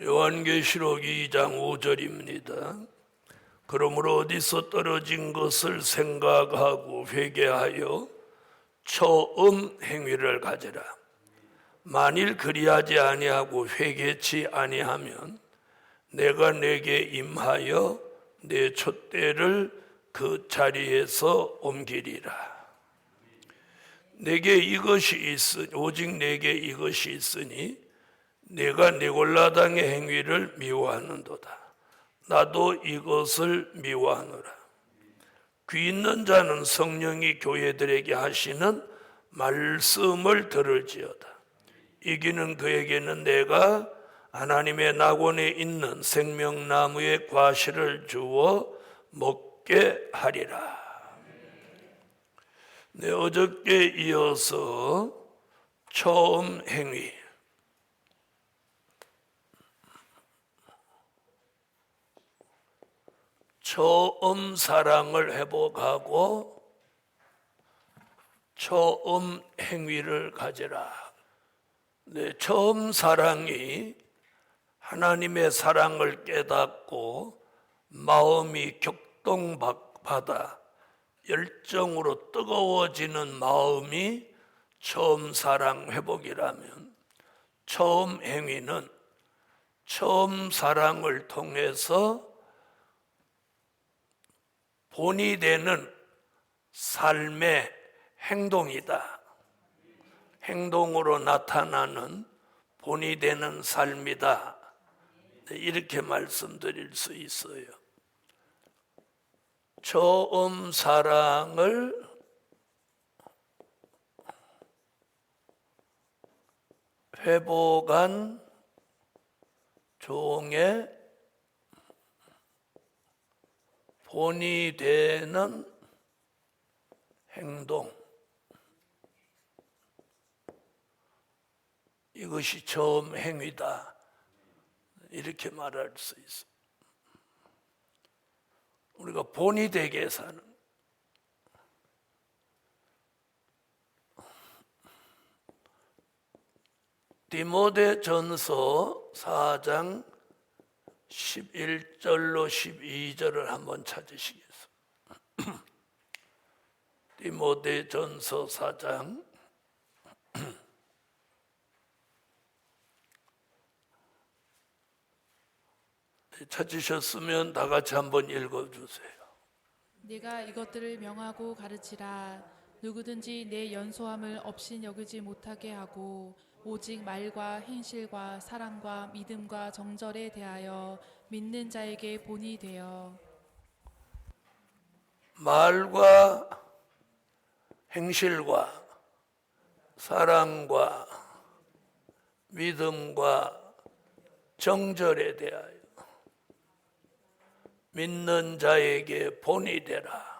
요한계시록 2장 5절입니다. 그러므로 어디서 떨어진 것을 생각하고 회개하여 처음 행위를 가져라. 만일 그리하지 아니하고 회개치 아니하면 내가 내게 임하여 내 촛대를 그 자리에서 옮기리라. 내게 이것이 있으니 오직 내게 이것이 있으니 내가 네골라당의 행위를 미워하는도다. 나도 이것을 미워하노라. 귀 있는 자는 성령이 교회들에게 하시는 말씀을 들을지어다. 이기는 그에게는 내가 하나님의 낙원에 있는 생명나무의 과실을 주어 먹게 하리라. 네, 어저께 이어서 처음 행위, 처음 사랑을 회복하고 처음 행위를 가져라. 네, 처음 사랑이 하나님의 사랑을 깨닫고 마음이 격동받아 열정으로 뜨거워지는 마음이 처음 사랑 회복이라면, 처음 행위는 처음 사랑을 통해서 본이 되는 삶의 행동이다. 행동으로 나타나는 본이 되는 삶이다. 이렇게 말씀드릴 수 있어요. 처음 사랑을 회복한 종의 본이 되는 행동, 이것이 처음 행위다. 이렇게 말할 수 있어. 우리가 본이 되게 사는, 디모데전서 4장 11절로 12절을 한번 찾으시겠어요? 디모데전서 4장 찾으셨으면 다 같이 한번 읽어주세요. 네가 이것들을 명하고 가르치라. 누구든지 내 연소함을 없인 여기지 못하게 하고 오직 말과 행실과 사랑과 믿음과 정절에 대하여 믿는 자에게 본이 되어. 말과 행실과 사랑과 믿음과 정절에 대하여 믿는 자에게 본이 되라.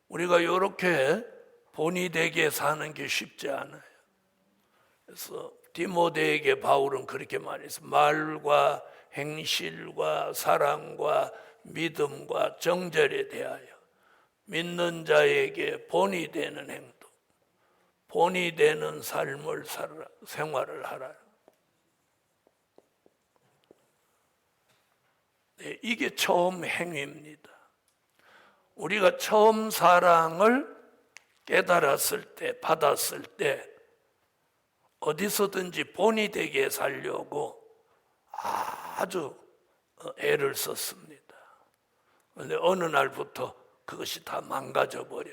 우리가 이렇게 본이 되게 사는 게 쉽지 않아요. 그래서 디모데에게 바울은 그렇게 말했어. 말과 행실과 사랑과 믿음과 정절에 대하여 믿는 자에게 본이 되는 행동, 본이 되는 삶을 살아라, 생활을 하라. 네, 이게 처음 행위입니다. 우리가 처음 사랑을 깨달았을 때, 받았을 때 어디서든지 본이 되게 살려고 아주 애를 썼습니다. 그런데 어느 날부터 그것이 다 망가져 버려.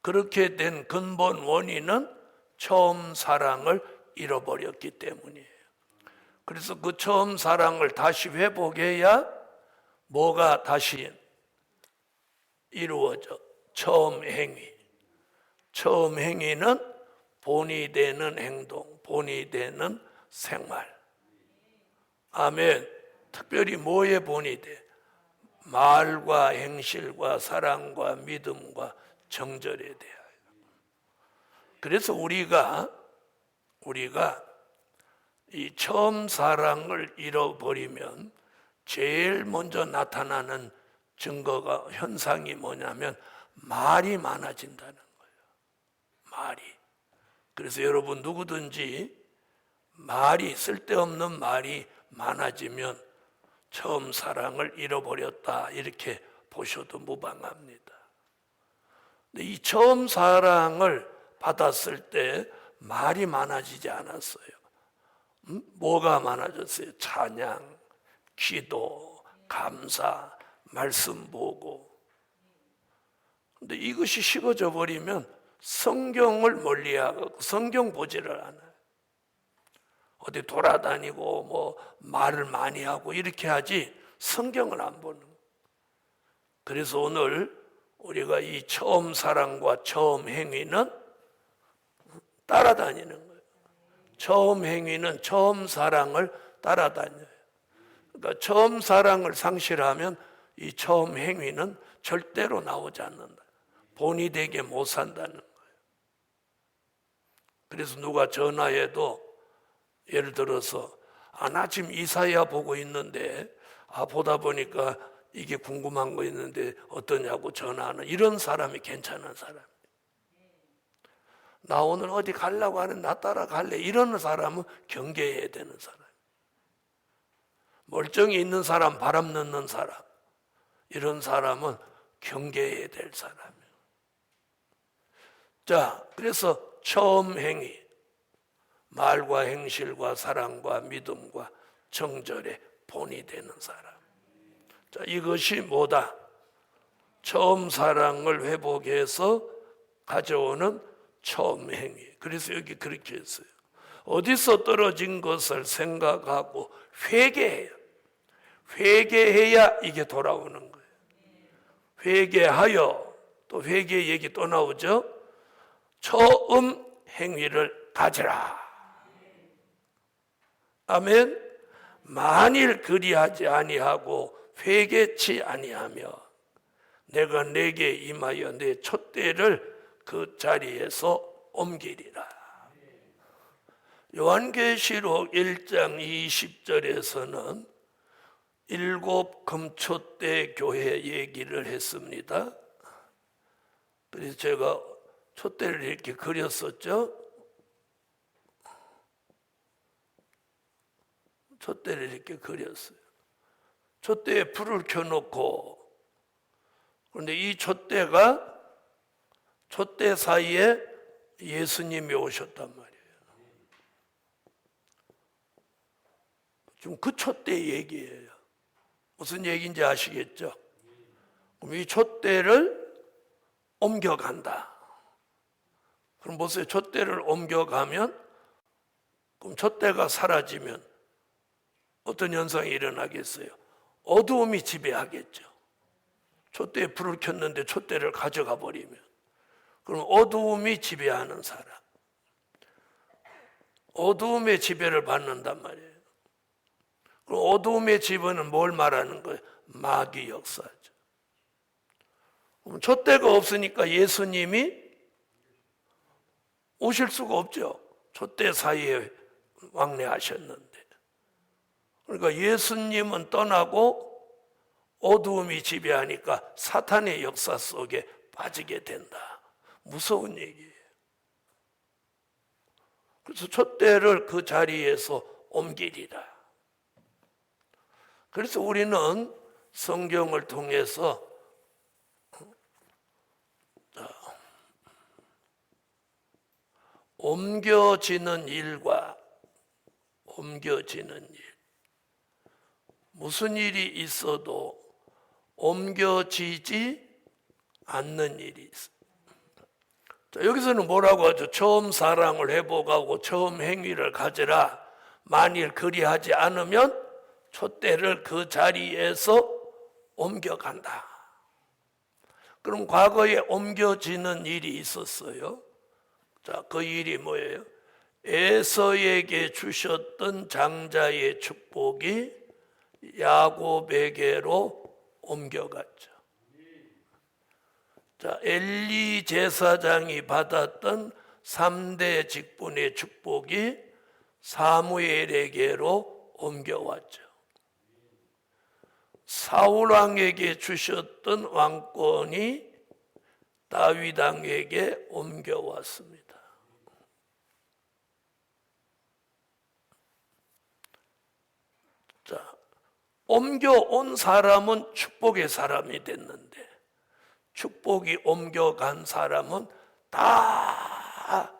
그렇게 된 근본 원인은 처음 사랑을 잃어버렸기 때문이에요. 그래서 그 처음 사랑을 다시 회복해야 뭐가 다시 이루어져? 처음 행위. 처음 행위는 본이 되는 행동, 본이 되는 생활. 아멘. 특별히 뭐에 본이 돼? 말과 행실과 사랑과 믿음과 정절에 대하여. 그래서 우리가 이 처음 사랑을 잃어버리면 제일 먼저 나타나는 증거가, 현상이 뭐냐면 말이 많아진다는 거예요. 말이. 그래서 여러분 누구든지 말이 쓸데없는 말이 많아지면 처음 사랑을 잃어버렸다 이렇게 보셔도 무방합니다. 근데 이 처음 사랑을 받았을 때 말이 많아지지 않았어요. 뭐가 많아졌어요? 찬양, 기도, 감사, 말씀 보고. 근데 이것이 식어져 버리면 성경을 멀리하고 성경 보지를 않아요. 어디 돌아다니고 뭐 말을 많이 하고 이렇게 하지 성경을 안 보는 거예요. 그래서 오늘 우리가 이 처음 사랑과 처음 행위는 따라다니는 거예요. 처음 행위는 처음 사랑을 따라다녀요. 그러니까 처음 사랑을 상실하면 이 처음 행위는 절대로 나오지 않는다. 본이 되게 못 산다는 거예요. 그래서 누가 전화해도 예를 들어서 나 지금 이사야 보고 있는데 보다 보니까 이게 궁금한 거 있는데 어떠냐고 전화하는 이런 사람이 괜찮은 사람. 나 오늘 어디 가려고 하는 나 따라갈래 이런 사람은 경계해야 되는 사람. 멀쩡히 있는 사람, 바람 넣는 사람 이런 사람은 경계해야 될 사람이에요. 자, 그래서 처음 행위 말과 행실과 사랑과 믿음과 정절의 본이 되는 사람. 자, 이것이 뭐다? 처음 사랑을 회복해서 가져오는 처음 행위. 그래서 여기 그렇게 했어요. 어디서 떨어진 것을 생각하고 회개해요. 회개해야 이게 돌아오는 거예요. 회개하여, 또 회개 얘기 또 나오죠. 처음 행위를 가지라. 아멘. 만일 그리하지 아니하고 회개치 아니하며 내가 내게 임하여 내 촛대를 그 자리에서 옮기리라. 요한계시록 1장 20절에서는 7 금촛대 교회 얘기를 했습니다. 그래서 제가 촛대를 이렇게 그렸었죠. 촛대를 이렇게 그렸어요. 촛대에 불을 켜놓고, 그런데 이 촛대가 촛대 사이에 예수님이 오셨단 말이에요. 지금 그 촛대 얘기예요. 무슨 얘기인지 아시겠죠? 그럼 이 촛대를 옮겨간다. 그럼 보세요. 촛대를 옮겨가면, 그럼 촛대가 사라지면 어떤 현상이 일어나겠어요? 어두움이 지배하겠죠. 촛대에 불을 켰는데 촛대를 가져가 버리면 그럼 어두움이 지배하는 사람, 어두움의 지배를 받는단 말이에요. 그럼 어두움의 지배는 뭘 말하는 거예요? 마귀 역사죠. 그럼 촛대가 없으니까 예수님이 오실 수가 없죠. 촛대 사이에 왕래하셨는데. 그러니까 예수님은 떠나고 어두움이 지배하니까 사탄의 역사 속에 빠지게 된다. 무서운 얘기예요. 그래서 촛대를 그 자리에서 옮기리라. 그래서 우리는 성경을 통해서 옮겨지는 일과 옮겨지는 일, 무슨 일이 있어도 옮겨지지 않는 일이 있어요. 자, 여기서는 뭐라고 하죠? 처음 사랑을 회복하고 처음 행위를 가지라. 만일 그리하지 않으면 촛대를 그 자리에서 옮겨간다. 그럼 과거에 옮겨지는 일이 있었어요. 자, 그 일이 뭐예요? 에서에게 주셨던 장자의 축복이 야곱에게로 옮겨갔죠. 자, 엘리 제사장이 받았던 3대 직분의 축복이 사무엘에게로 옮겨왔죠. 사울 왕에게 주셨던 왕권이 다윗 왕에게 옮겨왔습니다. 옮겨온 사람은 축복의 사람이 됐는데 축복이 옮겨간 사람은 다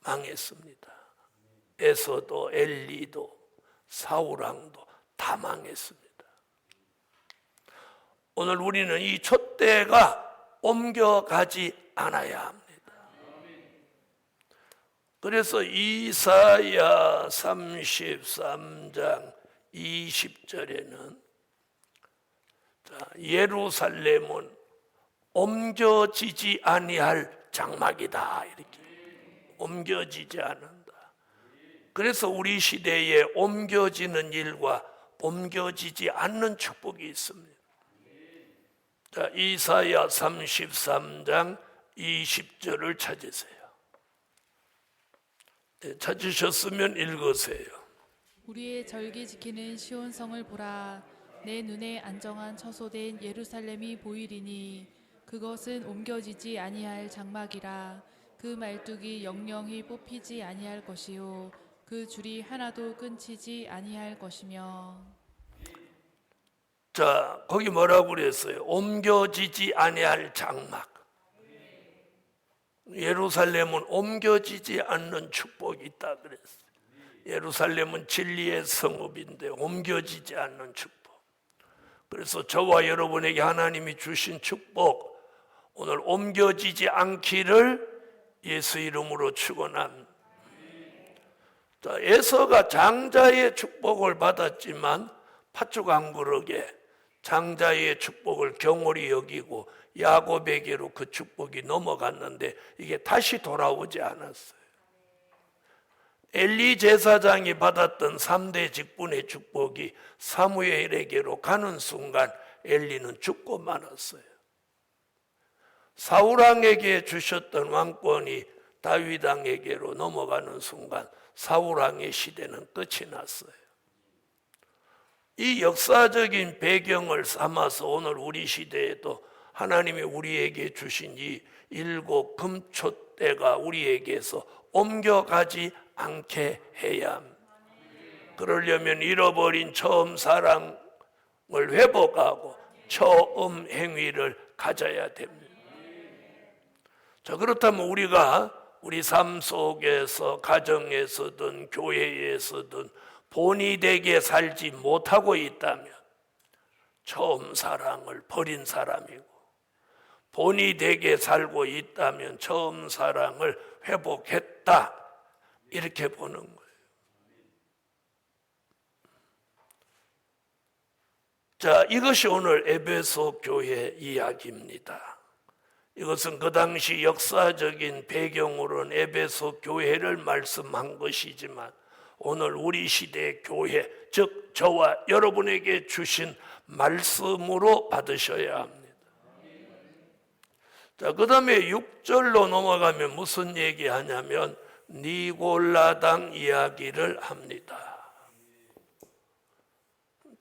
망했습니다. 에서도 엘리도 사울왕도 다 망했습니다. 오늘 우리는 이 촛대가 옮겨가지 않아야 합니다. 그래서 이사야 33장 20절에는 예루살렘은 옮겨지지 아니할 장막이다, 이렇게 옮겨지지 않는다. 그래서 우리 시대에 옮겨지는 일과 옮겨지지 않는 축복이 있습니다. 자, 이사야 33장 20절을 찾으세요. 네, 찾으셨으면 읽으세요. 우리의 절기 지키는 시온성을 보라. 내 눈에 안정한 처소된 예루살렘이 보이리니 그것은 옮겨지지 아니할 장막이라. 그 말뚝이 영영히 뽑히지 아니할 것이요 그 줄이 하나도 끊치지 아니할 것이며. 자, 거기 뭐라고 그랬어요? 옮겨지지 아니할 장막. 예루살렘은 옮겨지지 않는 축복이 있다 그랬어요. 예루살렘은 진리의 성읍인데 옮겨지지 않는 축복. 그래서 저와 여러분에게 하나님이 주신 축복, 오늘 옮겨지지 않기를 예수 이름으로 축원합니다. 자, 에서가 장자의 축복을 받았지만 팥죽 한 그릇에 장자의 축복을 경홀히 여기고 야곱에게로 그 축복이 넘어갔는데 이게 다시 돌아오지 않았어요. 엘리 제사장이 받았던 3대 직분의 축복이 사무엘에게로 가는 순간 엘리는 죽고 말았어요. 사울왕에게 주셨던 왕권이 다윗왕에게로 넘어가는 순간 사울왕의 시대는 끝이 났어요. 이 역사적인 배경을 삼아서 오늘 우리 시대에도 하나님이 우리에게 주신 이 7 금촛대가 우리에게서 옮겨가지 않게 해야 합니다. 그러려면 잃어버린 처음 사랑을 회복하고 처음 행위를 가져야 됩니다. 자, 그렇다면 우리가 우리 삶 속에서 가정에서든 교회에서든 본이 되게 살지 못하고 있다면 처음 사랑을 버린 사람이고, 본이 되게 살고 있다면 처음 사랑을 회복했다, 이렇게 보는 거예요. 자, 이것이 오늘 에베소 교회 이야기입니다. 이것은 그 당시 역사적인 배경으로는 에베소 교회를 말씀한 것이지만 오늘 우리 시대의 교회, 즉 저와 여러분에게 주신 말씀으로 받으셔야 합니다. 자, 그 다음에 6절로 넘어가면 무슨 얘기하냐면 니골라당 이야기를 합니다.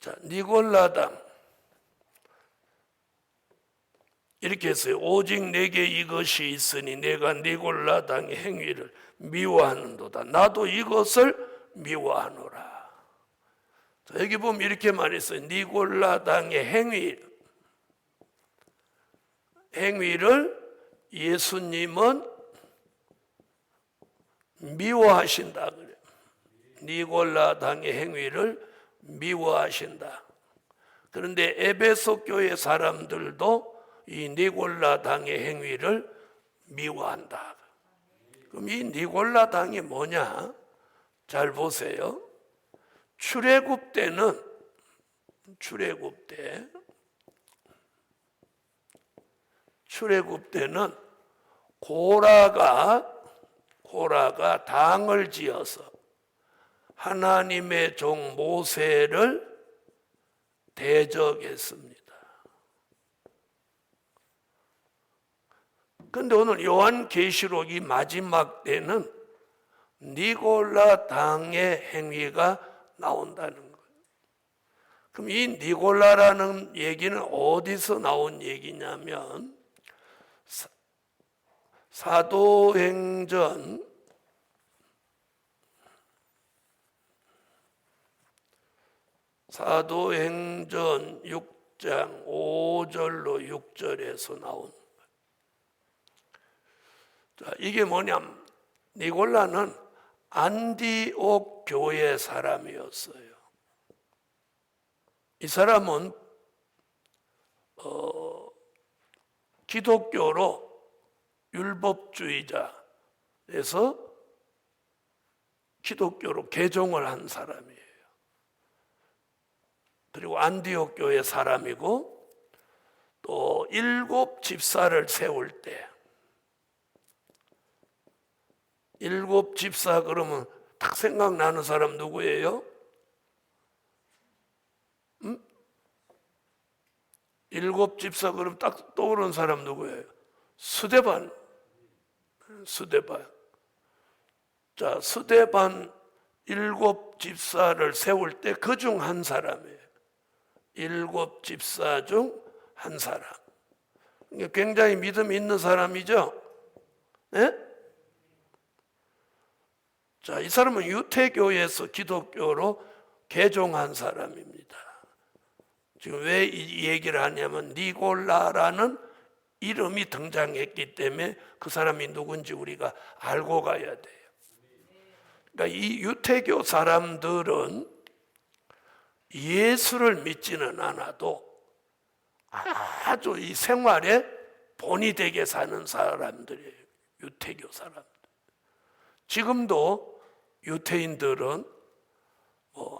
자, 니골라당 이렇게 했어요. 오직 내게 이것이 있으니 내가 니골라당의 행위를 미워하는도다. 나도 이것을 미워하노라. 자, 여기 보면 이렇게 말했어요. 니골라당의 행위를 예수님은 미워하신다 그래요. 니골라당의 행위를 미워하신다. 그런데 에베소 교회 사람들도 이 니골라당의 행위를 미워한다. 그럼 이 니골라당이 뭐냐? 잘 보세요. 출애굽 때는 고라가 당을 지어서 하나님의 종 모세를 대적했습니다. 그런데 오늘 요한계시록 이 마지막 때는 니골라 당의 행위가 나온다는 거예요. 그럼 이 니골라라는 얘기는 어디서 나온 얘기냐면 사도행전 사도행전 6장 5절로 6절에서 나온 거예요. 자, 이게 뭐냐면 니골라는 안디옥 교회 사람이었어요. 이 사람은 기독교로 율법주의자에서 기독교로 개종을 한 사람이에요. 그리고 안디옥 교회 사람이고, 또 7 집사를 세울 때, 7 집사 그러면 딱 생각나는 사람 누구예요? 7 집사 그러면 딱 떠오르는 사람 누구예요? 스데반. 자, 스데반 7 집사를 세울 때 그 중 한 사람이에요. 7 집사 중 한 사람. 굉장히 믿음 있는 사람이죠. 네? 자, 이 사람은 유태교에서 기독교로 개종한 사람입니다. 지금 왜 이 얘기를 하냐면 니골라라는 이름이 등장했기 때문에 그 사람이 누군지 우리가 알고 가야 돼요. 그러니까 이 유태교 사람들은 예수를 믿지는 않아도 아주 이 생활에 본이 되게 사는 사람들이에요. 유태교 사람들. 지금도 유태인들은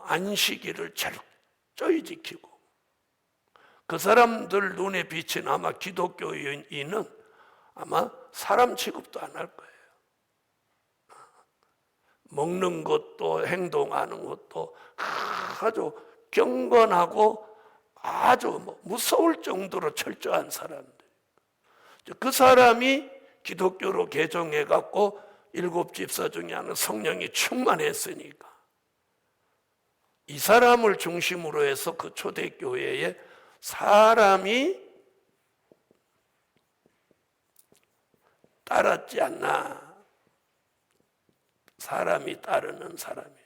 안식일을 철저히 지키고, 그 사람들 눈에 비친 아마 기독교인은 아마 사람 취급도 안 할 거예요. 먹는 것도 행동하는 것도 아주 경건하고 아주 무서울 정도로 철저한 사람들. 그 사람이 기독교로 개종해 갖고 7 집사 중에 하나 성령이 충만했으니까 이 사람을 중심으로 해서 그 초대교회에 사람이 따랐지 않나. 사람이 따르는 사람이에요.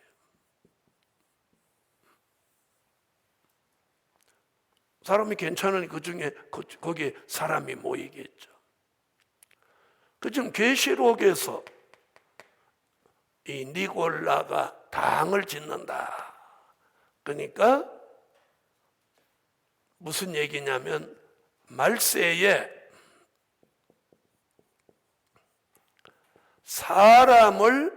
사람이 괜찮으니 그 중에 거기에 사람이 모이겠죠. 지금 계시록에서 이 니골라가 당을 짓는다. 그러니까 무슨 얘기냐면 말세에 사람을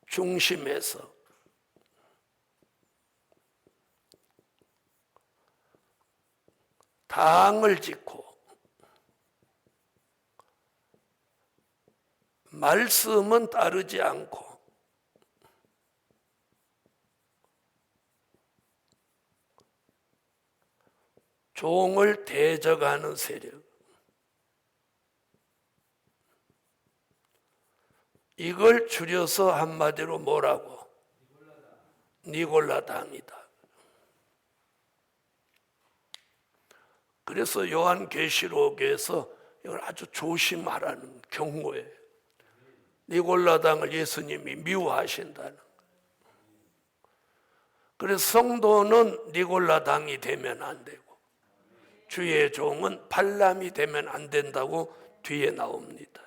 중심에서 당을 짓고 말씀은 따르지 않고 종을 대적하는 세력, 이걸 줄여서 한마디로 뭐라고? 니골라당이다. 그래서 요한계시록에서 이걸 아주 조심하라는 경고예요. 니골라당을 예수님이 미워하신다는 거예요. 그래서 성도는 니골라당이 되면 안 되고 주의 종은 발람이 되면 안 된다고 뒤에 나옵니다.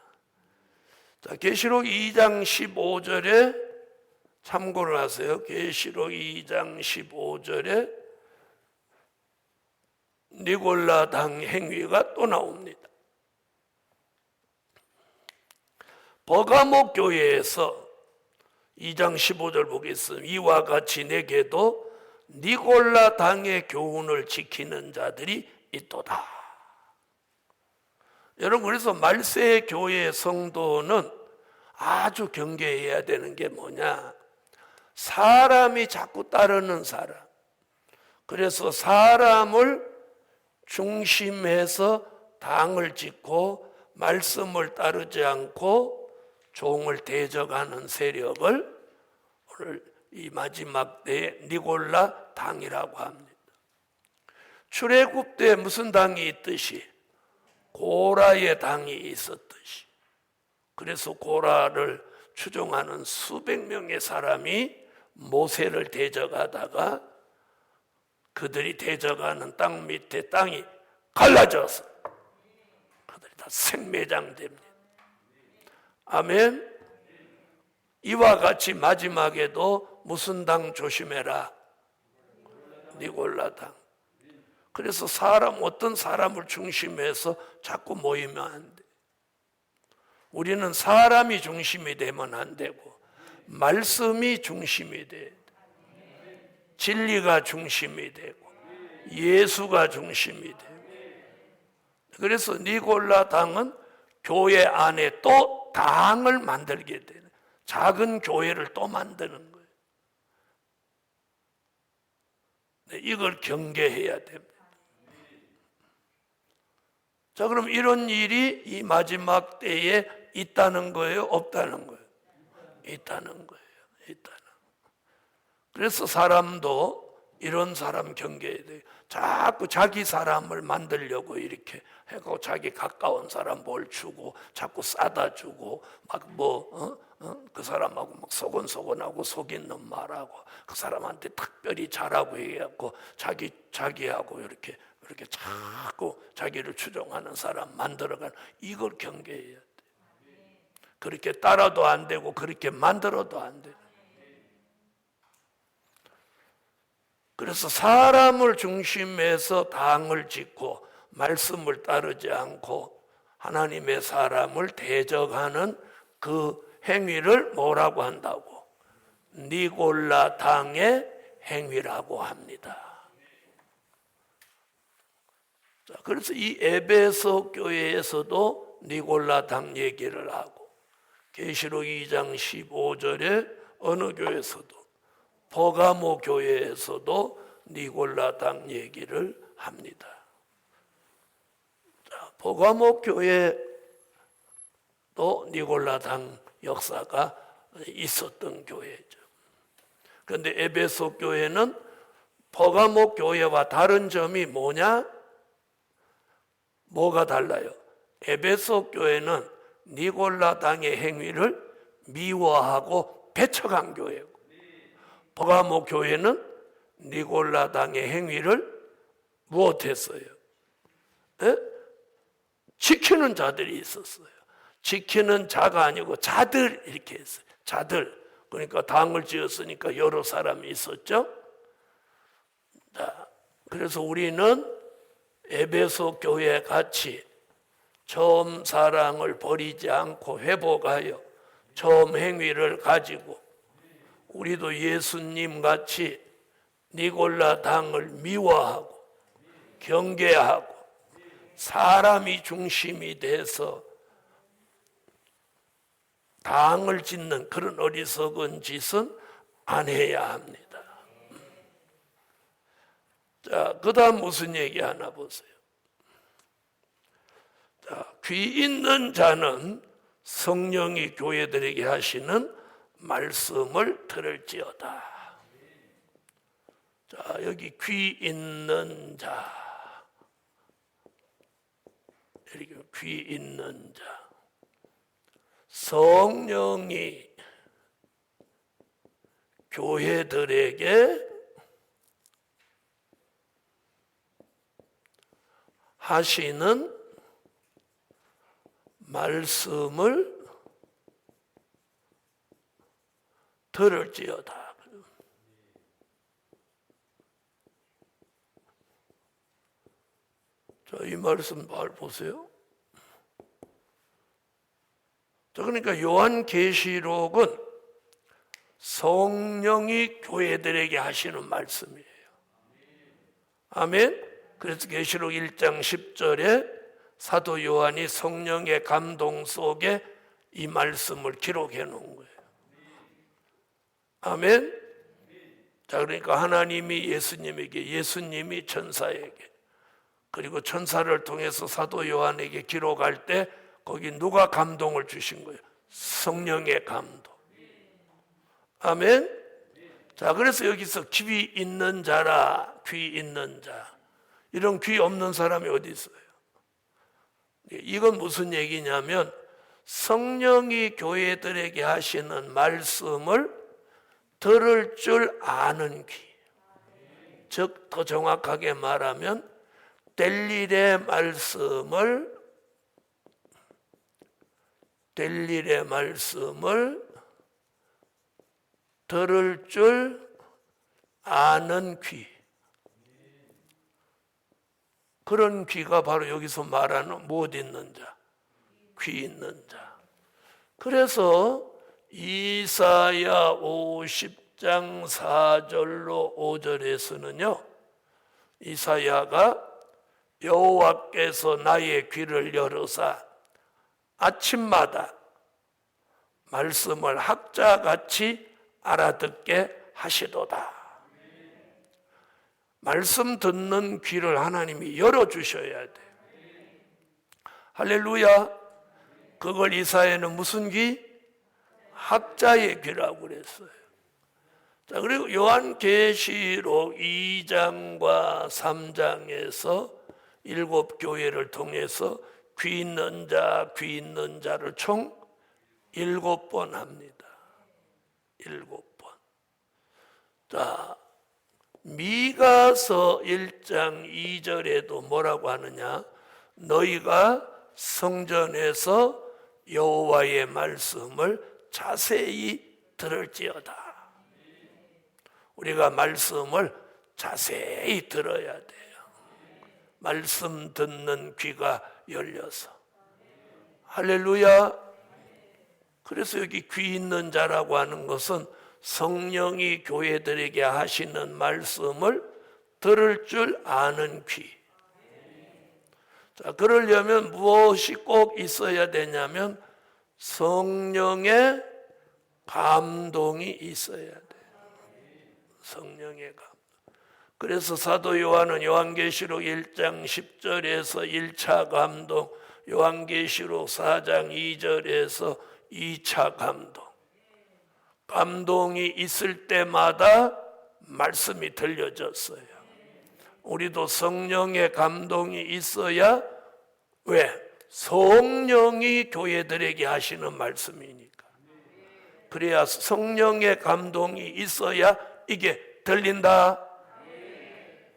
자, 계시록 2장 15절에 참고를 하세요. 계시록 2장 15절에 니골라당 행위가 또 나옵니다. 버가모 교회에서 2장 15절 보겠습니다. 이와 같이 내게도 니골라당의 교훈을 지키는 자들이 있도다. 여러분, 그래서 말세의 교회의 성도는 아주 경계해야 되는 게 뭐냐? 사람이 자꾸 따르는 사람. 그래서 사람을 중심해서 당을 짓고 말씀을 따르지 않고 종을 대적하는 세력을 오늘 이 마지막 때에 니골라 당이라고 합니다. 출애굽 때 무슨 당이 있듯이 고라의 당이 있었듯이, 그래서 고라를 추종하는 수백 명의 사람이 모세를 대적하다가 그들이 대적하는 땅 밑에 땅이 갈라져서 그들이 다 생매장됩니다. 아멘. 이와 같이 마지막에도 무슨 당 조심해라? 니골라 당. 그래서 어떤 사람을 중심해서 자꾸 모이면 안 돼. 우리는 사람이 중심이 되면 안 되고 말씀이 중심이 돼. 진리가 중심이 되고 예수가 중심이 되고. 그래서 니골라 당은 교회 안에 또 당을 만들게 되는, 작은 교회를 또 만드는 거예요. 이걸 경계해야 됩니다. 자, 그럼 이런 일이 이 마지막 때에 있다는 거예요? 없다는 거예요? 있다는 거예요. 있다는. 그래서 사람도 이런 사람 경계해야 돼요. 자꾸 자기 사람을 만들려고 이렇게 하고 자기 가까운 사람 뭘 주고 자꾸 싸다 주고 막 그 사람하고 막 소곤소곤하고 속 있는 말하고 그 사람한테 특별히 잘하고 얘기하고 자기하고 이렇게 자꾸 자기를 추종하는 사람 만들어가는, 이걸 경계해야 돼. 그렇게 따라도 안 되고 그렇게 만들어도 안 돼. 그래서 사람을 중심해서 당을 짓고 말씀을 따르지 않고 하나님의 사람을 대적하는 그 행위를 뭐라고 한다고? 니골라 당의 행위라고 합니다. 자, 그래서 이 에베소 교회에서도 니골라 당 얘기를 하고 계시록 2장 15절에 어느 교회에서도 버가모 교회에서도 니골라 당 얘기를 합니다. 자, 버가모 교회도 니골라 당 역사가 있었던 교회죠. 그런데 에베소 교회는 버가모 교회와 다른 점이 뭐냐? 뭐가 달라요? 에베소 교회는 니골라 당의 행위를 미워하고 배척한 교회고, 버가모 교회는 니골라 당의 행위를 무엇했어요? 지키는 자들이 있었어요. 지키는 자가 아니고 자들 이렇게 했어요. 자들. 그러니까 당을 지었으니까 여러 사람이 있었죠. 자, 그래서 우리는 에베소 교회 같이 처음 사랑을 버리지 않고 회복하여 처음 행위를 가지고 우리도 예수님 같이 니골라 당을 미워하고 경계하고 사람이 중심이 돼서 당을 짓는 그런 어리석은 짓은 안 해야 합니다. 자, 그 다음 무슨 얘기 하나 보세요. 자, 귀 있는 자는 성령이 교회들에게 하시는 말씀을 들을지어다. 자, 여기 귀 있는 자. 이렇게 귀 있는 자. 성령이 교회들에게 하시는 말씀을 들을지어다. 자, 이 말씀 잘 보세요. 자, 그러니까 요한계시록은 성령이 교회들에게 하시는 말씀이에요. 아멘. 그래서 계시록 1장 10절에 사도 요한이 성령의 감동 속에 이 말씀을 기록해 놓은 거예요. 아멘. 자, 그러니까 하나님이 예수님에게, 예수님이 천사에게, 그리고 천사를 통해서 사도 요한에게 기록할 때 거기 누가 감동을 주신 거예요? 성령의 감동. 아멘. 자, 그래서 여기서 귀 있는 자라, 귀 있는 자. 이런 귀 없는 사람이 어디 있어요? 이건 무슨 얘기냐면 성령이 교회들에게 하시는 말씀을 들을 줄 아는 귀. 즉 더 정확하게 말하면 될 일의 말씀을 들을 줄 아는 귀. 그런 귀가 바로 여기서 말하는 못 있는 자, 귀 있는 자. 그래서 이사야 50장 4절로 5절에서는요, 이사야가 여호와께서 나의 귀를 열으사 아침마다 말씀을 학자같이 알아듣게 하시도다. 말씀 듣는 귀를 하나님이 열어주셔야 돼. 할렐루야. 그걸 이사야는 무슨 귀? 학자의 귀라고 그랬어요. 자, 그리고 요한계시록 2장과 3장에서 7교회를 통해서 귀 있는 자를 총 7번 합니다. 7번. 자, 미가서 1장 2절에도 뭐라고 하느냐? 너희가 성전에서 여호와의 말씀을 자세히 들을지어다. 우리가 말씀을 자세히 들어야 돼요. 말씀 듣는 귀가 열려서. 할렐루야. 그래서 여기 귀 있는 자라고 하는 것은 성령이 교회들에게 하시는 말씀을 들을 줄 아는 귀. 자, 그러려면 무엇이 꼭 있어야 되냐면 성령의 감동이 있어야 돼요. 성령의 감동. 그래서 사도 요한은 요한계시록 1장 10절에서 1차 감동, 요한계시록 4장 2절에서 2차 감동. 감동이 있을 때마다 말씀이 들려졌어요. 우리도 성령의 감동이 있어야, 왜? 성령이 교회들에게 하시는 말씀이니까. 그래야 성령의 감동이 있어야 이게 들린다.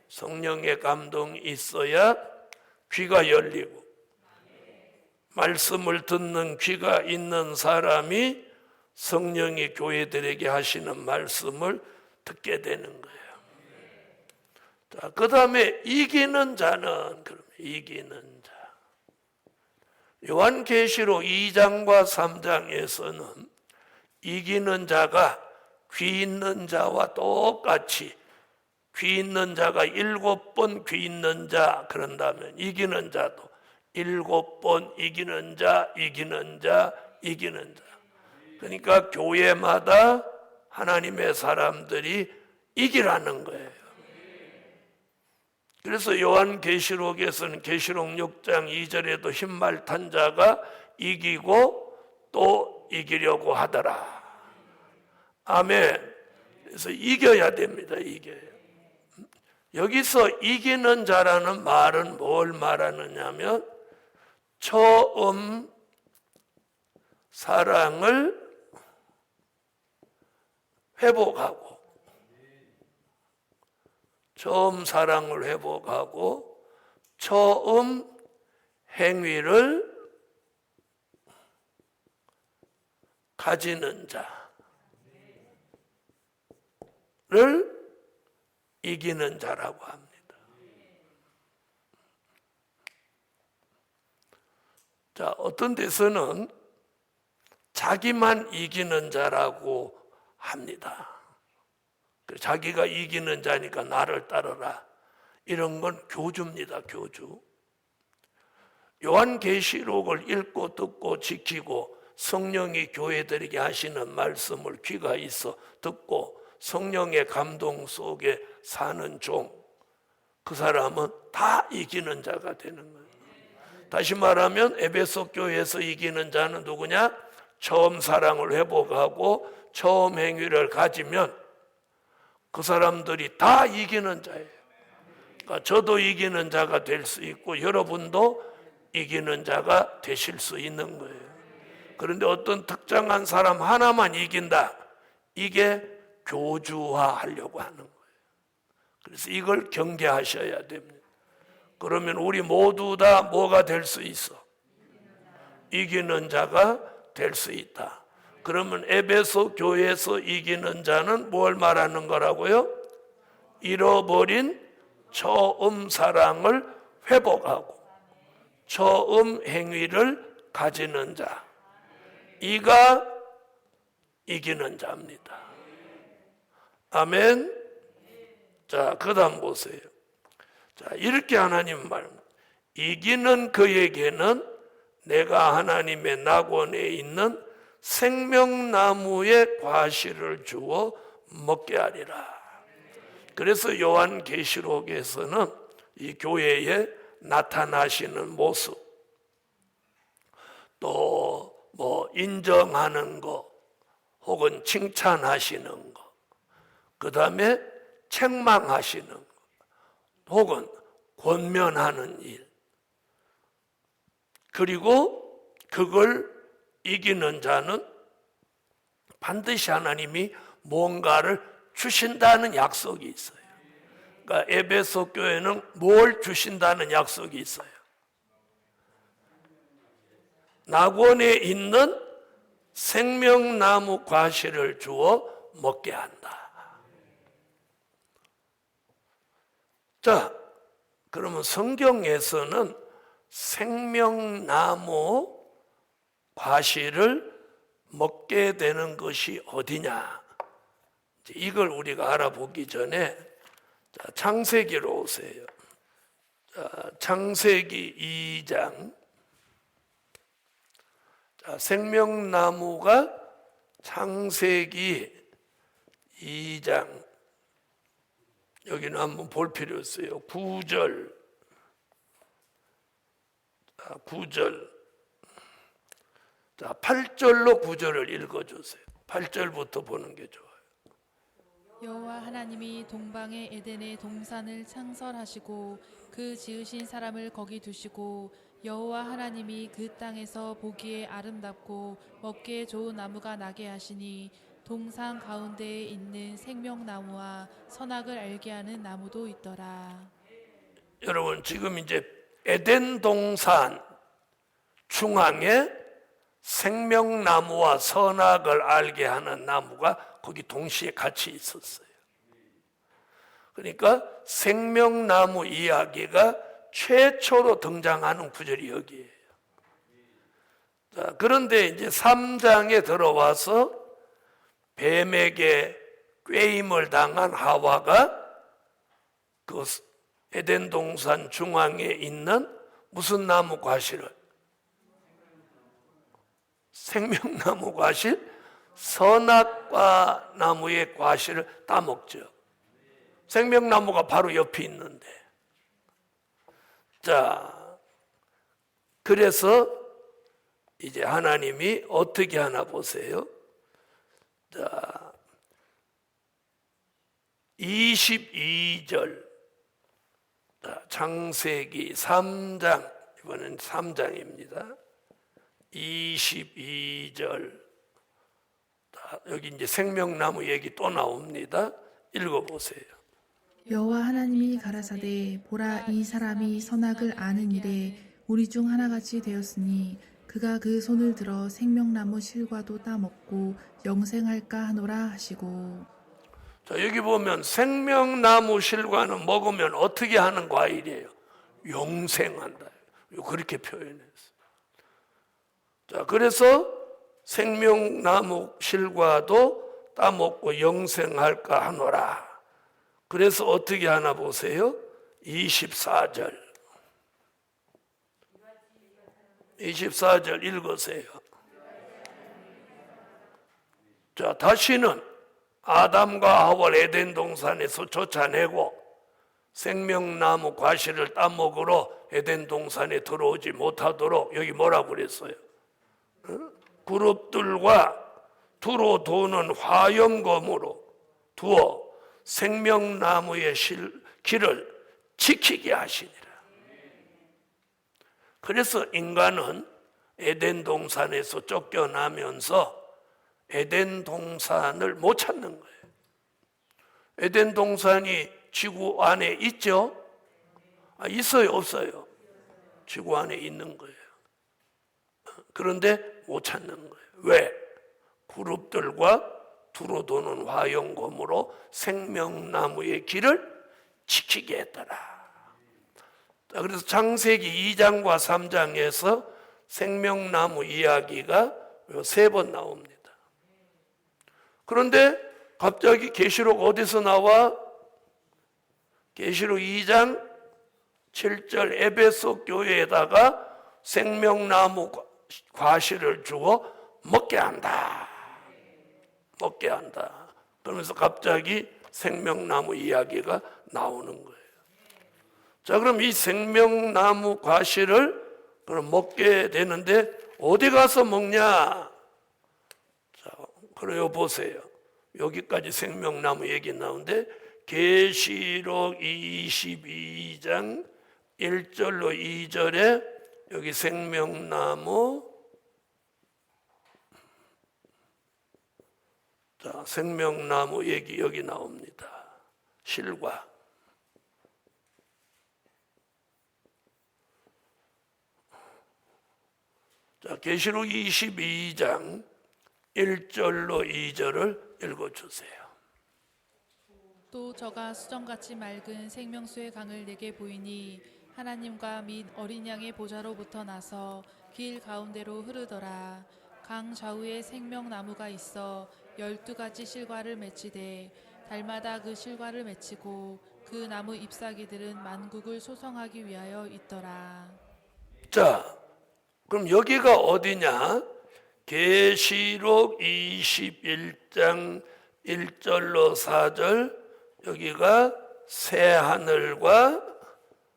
성령의 감동이 있어야 귀가 열리고, 말씀을 듣는 귀가 있는 사람이 성령이 교회들에게 하시는 말씀을 듣게 되는 거예요. 자, 그 다음에 이기는 자는, 그럼 이기는 자. 요한계시록 2장과 3장에서는 이기는 자가 귀 있는 자와 똑같이, 귀 있는 자가 7번 귀 있는 자, 그런다면 이기는 자도 7번 이기는 자, 이기는 자, 이기는 자. 그러니까 교회마다 하나님의 사람들이 이기라는 거예요. 그래서 요한계시록에서는 계시록 6장 2절에도 흰말 탄 자가 이기고 또 이기려고 하더라. 아멘. 그래서 이겨야 됩니다. 이겨야. 여기서 이기는 자라는 말은 뭘 말하느냐면 처음 사랑을 회복하고, 처음 사랑을 회복하고 처음 행위를 가지는 자를 이기는 자라고 합니다. 자, 어떤 데서는 자기만 이기는 자라고 합니다. 자기가 이기는 자니까 나를 따르라. 이런 건 교주입니다. 교주. 요한계시록을 읽고 듣고 지키고 성령이 교회들에게 하시는 말씀을 귀가 있어 듣고 성령의 감동 속에 사는 종, 그 사람은 다 이기는 자가 되는 거예요. 다시 말하면 에베소 교회에서 이기는 자는 누구냐? 처음 사랑을 회복하고 처음 행위를 가지면 그 사람들이 다 이기는 자예요. 그러니까 저도 이기는 자가 될 수 있고 여러분도 이기는 자가 되실 수 있는 거예요. 그런데 어떤 특정한 사람 하나만 이긴다. 이게 교주화하려고 하는 거예요. 그래서 이걸 경계하셔야 됩니다. 그러면 우리 모두 다 뭐가 될 수 있어? 이기는 자가 될 수 있다. 그러면 에베소 교회에서 이기는 자는 뭘 말하는 거라고요? 잃어버린 처음 사랑을 회복하고 처음 행위를 가지는 자, 이가 이기는 자입니다. 아멘. 자, 그 다음 보세요. 자, 이렇게 하나님 말, 이기는 그에게는 내가 하나님의 낙원에 있는 생명나무의 과실을 주어 먹게 하리라. 그래서 요한계시록에서는 이 교회에 나타나시는 모습, 또 뭐 인정하는 거, 혹은 칭찬하시는 거, 그 다음에 책망하시는 거, 혹은 권면하는 일, 그리고 그걸 이기는 자는 반드시 하나님이 뭔가를 주신다는 약속이 있어요. 그러니까 에베소 교회는 뭘 주신다는 약속이 있어요? 낙원에 있는 생명나무 과실을 주어 먹게 한다. 자, 그러면 성경에서는 생명나무 과실을 먹게 되는 것이 어디냐? 이걸 우리가 알아보기 전에 창세기로 오세요. 창세기 2장. 생명나무가 창세기 2장, 여기는 한번 볼 필요 있어요. 9절. 자, 8절로 9절을 읽어주세요. 8절부터 보는 게 좋아요. 여호와 하나님이 동방의 에덴의 동산을 창설하시고 그 지으신 사람을 거기 두시고 여호와 하나님이 그 땅에서 보기에 아름답고 먹기에 좋은 나무가 나게 하시니 동산 가운데에 있는 생명나무와 선악을 알게 하는 나무도 있더라. 여러분, 지금 이제 에덴 동산 중앙에 생명나무와 선악을 알게 하는 나무가 거기 동시에 같이 있었어요. 그러니까 생명나무 이야기가 최초로 등장하는 구절이 여기에요. 자, 그런데 이제 3장에 들어와서 뱀에게 꾀임을 당한 하와가 그 에덴 동산 중앙에 있는 무슨 나무 과실을? 생명나무 과실, 선악과 나무의 과실을 따먹죠. 생명나무가 바로 옆에 있는데. 자, 그래서 이제 하나님이 어떻게 하나 보세요. 자, 22절. 창세기 3장, 이번엔 3장입니다. 22절. 여기 이제 생명나무 얘기 또 나옵니다. 읽어보세요. 여호와 하나님이 가라사대 보라 이 사람이 선악을 아는 일에 우리 중 하나같이 되었으니 그가 그 손을 들어 생명나무 실과도 따먹고 영생할까 하노라 하시고. 자, 여기 보면 생명나무 실과는 먹으면 어떻게 하는 과일이에요? 영생한다. 그렇게 표현했어요. 자, 그래서 생명나무 실과도 따먹고 영생할까 하노라. 그래서 어떻게 하나 보세요. 24절. 24절 읽으세요. 자, 다시는 아담과 하와를 에덴 동산에서 쫓아내고 생명나무 과실을 따먹으러 에덴 동산에 들어오지 못하도록 여기 뭐라고 그랬어요? 그룹들과 두루 도는 화염검으로 두어 생명나무의 길을 지키게 하시니라. 그래서 인간은 에덴 동산에서 쫓겨나면서 에덴 동산을 못 찾는 거예요. 에덴 동산이 지구 안에 있죠? 있어요, 없어요? 지구 안에 있는 거예요. 그런데 못 찾는 거예요. 왜? 그룹들과 두루 도는 화영검으로 생명나무의 길을 지키게 했더라. 자, 그래서 창세기 2장과 3장에서 생명나무 이야기가 3번 나옵니다. 그런데 갑자기 계시록 어디서 나와? 계시록 2장 7절 에베소 교회에다가 생명나무 과실을 주어 먹게 한다. 먹게 한다. 그러면서 갑자기 생명나무 이야기가 나오는 거예요. 자, 그럼 이 생명나무 과실을 그럼 먹게 되는데 어디 가서 먹냐? 자, 그래요, 보세요. 여기까지 생명나무 얘기 나오는데 계시록 22장 1절로 2절에 여기 생명나무, 자, 생명나무 얘기 여기 나옵니다. 실과. 자, 계시록 22장 1절로 2절을 읽어주세요. 또 저가 수정같이 맑은 생명수의 강을 내게 보이니 하나님과 및 어린 양의 보좌로부터 나서 길 가운데로 흐르더라. 강 좌우에 생명나무가 있어 12가지 실과를 맺히되 달마다 그 실과를 맺히고 그 나무 잎사귀들은 만국을 소성하기 위하여 있더라. 자, 그럼 여기가 어디냐? 계시록 21장 1절로 4절, 여기가 새 하늘과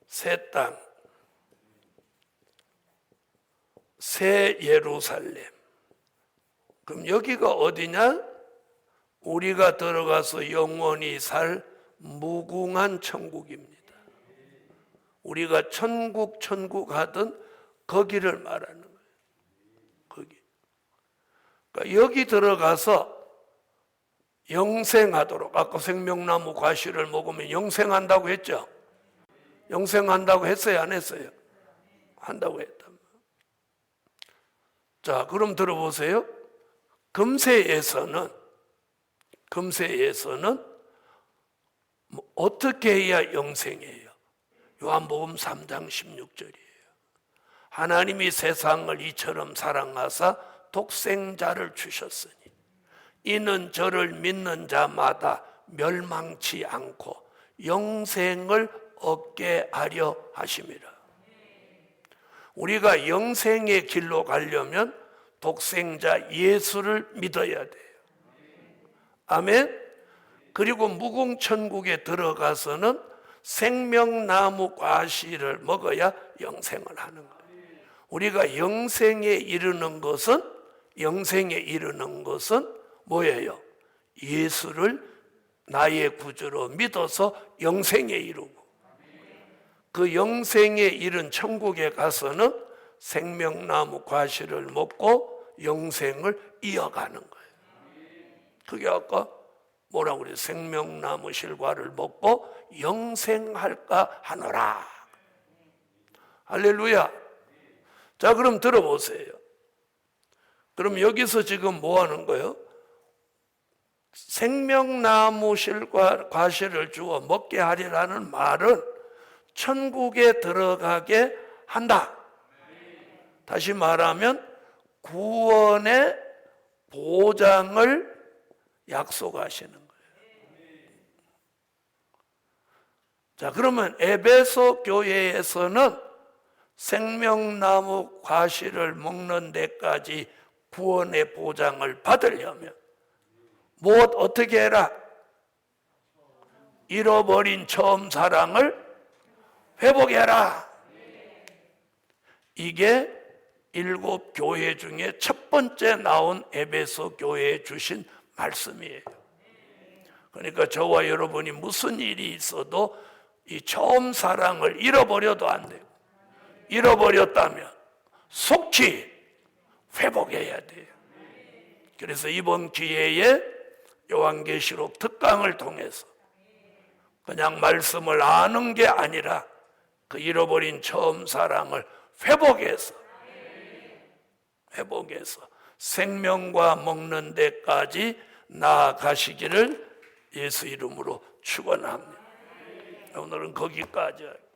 새 땅, 새 예루살렘. 그럼 여기가 어디냐? 우리가 들어가서 영원히 살 무궁한 천국입니다. 우리가 천국 하던 거기를 말하는 거예요. 거기. 그러니까 여기 들어가서 영생하도록, 아까 생명나무 과실을 먹으면 영생한다고 했죠? 영생한다고 했어요, 안 했어요? 한다고 했단 말이에요. 자, 그럼 들어보세요. 금세에서는 어떻게 해야 영생해요? 요한복음 3장 16절이에요. 하나님이 세상을 이처럼 사랑하사 독생자를 주셨으니 이는 저를 믿는 자마다 멸망치 않고 영생을 얻게 하려 하심이라. 우리가 영생의 길로 가려면 독생자 예수를 믿어야 돼요. 아멘. 그리고 무궁천국에 들어가서는 생명나무 과실을 먹어야 영생을 하는 거예요. 우리가 영생에 이르는 것은 뭐예요? 예수를 나의 구주로 믿어서 영생에 이르고, 그 영생에 이른 천국에 가서는 생명나무 과실을 먹고 영생을 이어가는 거예요. 그게 아까 뭐라고 그래요? 생명나무 실과를 먹고 영생할까 하노라. 할렐루야. 자, 그럼 들어보세요. 그럼 여기서 지금 뭐 하는 거예요? 생명나무 실과 과실을 주어 먹게 하리라는 말은 천국에 들어가게 한다. 다시 말하면 구원의 보장을 약속하시는 거예요. 자, 그러면 에베소 교회에서는 생명나무 과실을 먹는 데까지 구원의 보장을 받으려면 어떻게 해라? 잃어버린 처음 사랑을 회복해라. 이게 7 교회 중에 첫 번째 나온 에베소 교회에 주신 말씀이에요. 그러니까 저와 여러분이 무슨 일이 있어도 이 처음 사랑을 잃어버려도 안 돼요. 잃어버렸다면 속히 회복해야 돼요. 그래서 이번 기회에 요한계시록 특강을 통해서 그냥 말씀을 아는 게 아니라 그 잃어버린 처음 사랑을 회복해서 생명과 먹는 데까지 나아가시기를 예수 이름으로 축원합니다. 오늘은 거기까지 할게요.